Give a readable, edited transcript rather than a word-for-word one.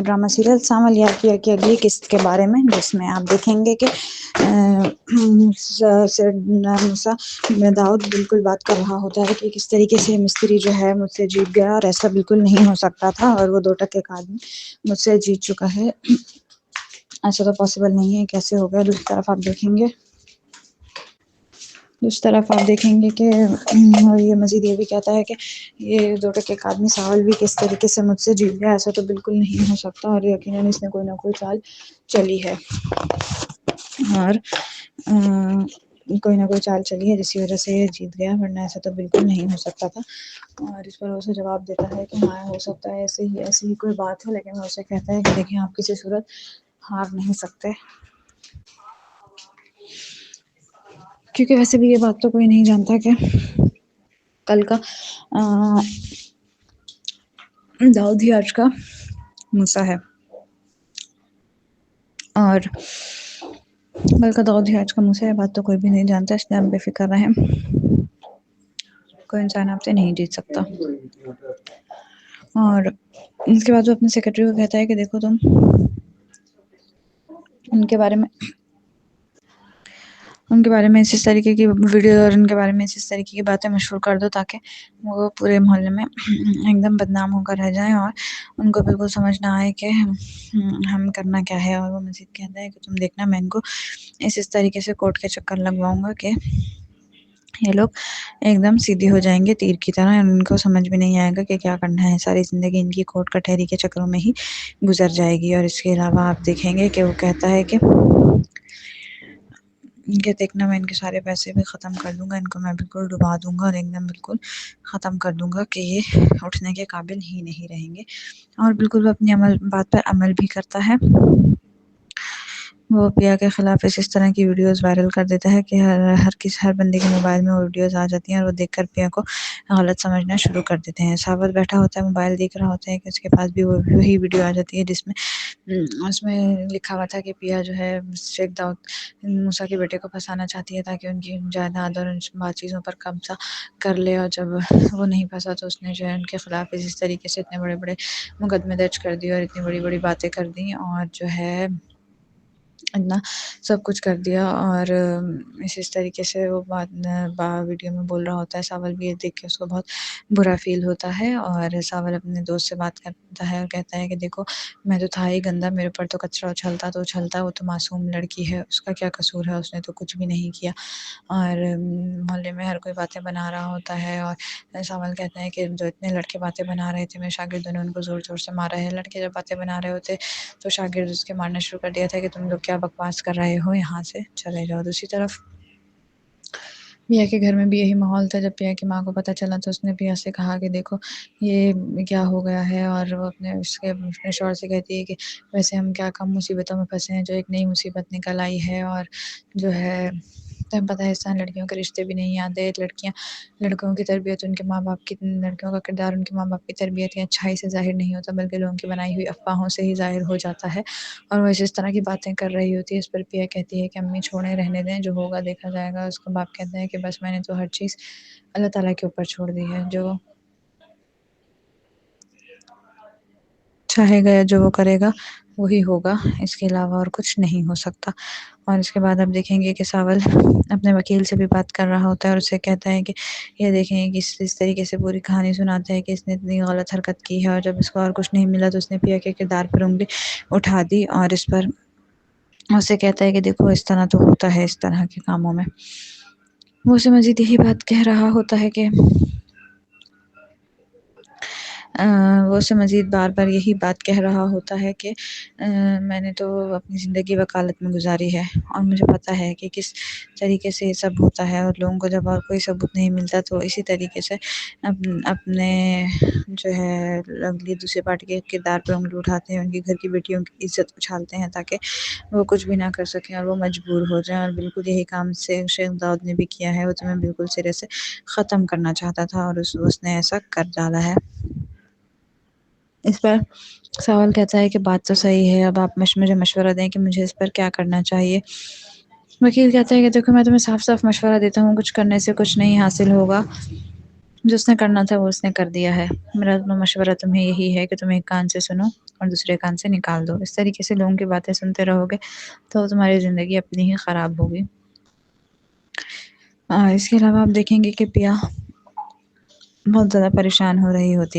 Drama serial Saval یاکیا کی اگلی قسط کے بارے میں، جس میں آپ دیکھیں گے کہ موسیٰ داؤد بالکل بات کر رہا ہوتا ہے کہ کس طریقے سے مستری جو ہے مجھ سے جیت گیا، اور ایسا بالکل نہیں ہو سکتا تھا، اور وہ 2% کا آدمی مجھ سے جیت چکا ہے، ایسا تو پاسبل نہیں ہے، کیسے ہو گیا۔ دوسری طرف آپ دیکھیں گے کہ یہ مزید یہ بھی کہتا ہے کہ یہ 2% کا آدمی ساول بھی کس طریقے سے مجھ سے جیت گیا، ایسا تو بالکل نہیں ہو سکتا، اور یقیناً اس نے کوئی نہ کوئی چال چلی ہے، اور کوئی نہ کوئی چال چلی ہے جس کی وجہ سے یہ جیت گیا، ورنہ ایسا تو بالکل نہیں ہو سکتا تھا۔ اور اس پر اسے جواب دیتا ہے کہ ہاں ہو سکتا ہے، ایسی ہی کوئی بات ہے، لیکن وہ اسے کہتا ہے کہ دیکھیں آپ کسی صورت ہار نہیں سکتے، کیونکہ ویسے بھی یہ بات تو کوئی نہیں جانتا کہ کل کا داؤد ہی آج کا موسیٰ ہے، اور کل کا داؤد ہی آج کا موسیٰ ہے، بات تو کوئی بھی نہیں جانتا، اس لیے ہم بے فکر رہیں، کوئی انسان آپ سے نہیں جیت سکتا۔ اور اس کے بعد وہ اپنے سیکرٹری کو کہتا ہے کہ دیکھو تم ان کے بارے میں اس طریقے کی ویڈیو اور ان کے بارے میں اس طریقے کی باتیں مشہور کر دو، تاکہ وہ پورے محلے میں ایک دم بدنام ہو کر رہ جائیں، اور ان کو بالکل سمجھ نہ آئے کہ ہم کرنا کیا ہے۔ اور وہ مزید کہتا ہے کہ تم دیکھنا، میں ان کو اس طریقے سے کورٹ کے چکر لگواؤں گا کہ یہ لوگ ایک دم سیدھی ہو جائیں گے تیر کی طرح، ان کو سمجھ بھی نہیں آئے گا کہ کیا کرنا ہے، ساری زندگی ان کی کورٹ کٹہری کے چکروں میں ہی گزر جائے گی۔ اور اس کے علاوہ آپ دیکھیں گے کہ وہ کہتا ہے کہ دیکھنا میں ان کے سارے پیسے بھی ختم کر دوں گا، ان کو میں بالکل ڈبا دوں گا، اور ایک دم بالکل ختم کر دوں گا کہ یہ اٹھنے کے قابل ہی نہیں رہیں گے۔ اور بالکل وہ اپنی بات پر عمل بھی کرتا ہے، وہ پیا کے خلاف اس طرح کی ویڈیوز وائرل کر دیتا ہے کہ ہر بندے کے موبائل میں وہ ویڈیوز آ جاتی ہیں، اور وہ دیکھ کر پیا کو غلط سمجھنا شروع کر دیتے ہیں۔ ساول بیٹھا ہوتا ہے، موبائل دیکھ رہا ہوتا ہے کہ اس کے پاس بھی وہی ویڈیو آ جاتی ہے، جس میں اس میں لکھا ہوا تھا کہ پیا جو ہے شیخ داؤد موسیٰ کے بیٹے کو پھنسانا چاہتی ہے تاکہ ان کی جائیداد اور ان چیزوں پر قبضہ کر لے، اور جب وہ نہیں پھنسا تو اس نے جو ہے ان کے خلاف اس طریقے سے اتنے بڑے بڑے مقدمے درج کر دیے، اور اتنی بڑی بڑی باتیں کر دی، اور جو ہے اتنا سب کچھ کر دیا، اور اس طریقے سے وہ ویڈیو میں بول رہا ہوتا ہے۔ ساول بھی یہ دیکھ کے اس کو بہت برا فیل ہوتا ہے، اور ساول اپنے دوست سے بات کرتا ہے اور کہتا ہے کہ دیکھو میں تو تھا ہی گندا، میرے اوپر تو کچرا اچھلتا تو اچھلتا، وہ تو معصوم لڑکی ہے، اس کا کیا قصور ہے، اس نے تو کچھ بھی نہیں کیا، اور محلے میں ہر کوئی باتیں بنا رہا ہوتا ہے۔ اور ساول کہتا ہے کہ جو اتنے لڑکے باتیں بنا رہے تھے، میرے شاگردوں نے ان کو زور زور سے مارا ہے، لڑکے جب باتیں بنا رہے ہوتے تو شاگرد اس کے مارنا شروع کر دیا تھا کہ تم لوگ کیا بکواس کر رہے ہو، یہاں سے چلے جاؤ۔ دوسری طرف پیا کے گھر میں بھی یہی ماحول تھا۔ جب پیا کی ماں کو پتہ چلا تو اس نے پیا سے کہا کہ دیکھو یہ کیا ہو گیا ہے، اور وہ اپنے شوہر سے کہتی ہے کہ ویسے ہم کیا کم مصیبتوں میں پھنسے ہیں جو ایک نئی مصیبت نکل آئی ہے، اور جو ہے تمہیں پتہ ہے اس طرح لڑکیوں کے رشتے بھی نہیں آتے، لڑکوں کی تربیت ان کے ماں باپ کی، لڑکیوں کا کردار ان کے ماں باپ کی تربیت یا اچھائی سے ظاہر نہیں ہوتا، بلکہ لوگوں کی بنائی ہوئی افواہوں سے ہی ظاہر ہو جاتا ہے۔ اور وہ اس طرح کی باتیں کر رہی ہوتی ہے، اس پر پیا کہتی ہے کہ امی چھوڑیں، رہنے دیں، جو ہوگا دیکھا جائے گا۔ اس کا باپ کہتا ہے کہ بس میں نے تو ہر چیز اللہ تعالیٰ کے اوپر چھوڑ دی ہے، جو چاہے گا جو وہ کرے گا وہی ہوگا، اس کے علاوہ اور کچھ نہیں ہو سکتا۔ اور اس کے بعد آپ دیکھیں گے کہ ساول اپنے وکیل سے بھی بات کر رہا ہوتا ہے، اور اسے کہتا ہے کہ یہ دیکھیں کہ اس طریقے سے پوری کہانی سناتا ہے کہ اس نے اتنی غلط حرکت کی ہے، اور جب اس کو اور کچھ نہیں ملا تو اس نے پیا کے کردار پر انگلی اٹھا دی، اور اس پر اسے کہتا ہے کہ دیکھو اس طرح تو ہوتا ہے، اس طرح کے کاموں میں وہ اسے مزید یہی بات کہہ رہا ہوتا ہے کہ وہ اسے مزید بار بار یہی بات کہہ رہا ہوتا ہے کہ میں نے تو اپنی زندگی وکالت میں گزاری ہے، اور مجھے پتہ ہے کہ کس طریقے سے یہ سب ہوتا ہے، اور لوگوں کو جب اور کوئی ثبوت نہیں ملتا تو اسی طریقے سے اپنے جو ہے اگلی دوسری پارٹی کے کردار پر انگلی اٹھاتے ہیں، ان کے گھر کی بیٹیوں کی عزت اچھالتے ہیں تاکہ وہ کچھ بھی نہ کر سکیں اور وہ مجبور ہو جائیں۔ اور بالکل یہی کام سے شیخ داؤد نے بھی کیا ہے، وہ تمہیں بالکل سرے سے ختم کرنا چاہتا تھا، اور اس نے ایسا کر ڈالا ہے۔ اس پر ساول کہتا ہے کہ بات تو صحیح ہے، اب آپ مجھے مشورہ دیں کہ مجھے اس پر کیا کرنا چاہیے۔ وکیل کہتا ہے کہ دیکھو میں تمہیں صاف صاف مشورہ دیتا ہوں، کچھ کرنے سے کچھ نہیں حاصل ہوگا، جو اس نے کرنا تھا وہ اس نے کر دیا ہے، میرا مشورہ تمہیں یہی ہے کہ تم ایک کان سے سنو اور دوسرے کان سے نکال دو۔ اس طریقے سے لوگوں کی باتیں سنتے رہو گے تو تمہاری زندگی اپنی ہی خراب ہوگی۔ اس کے علاوہ آپ دیکھیں گے کہ پیا بہت زیادہ پریشان ہو رہی ہوتی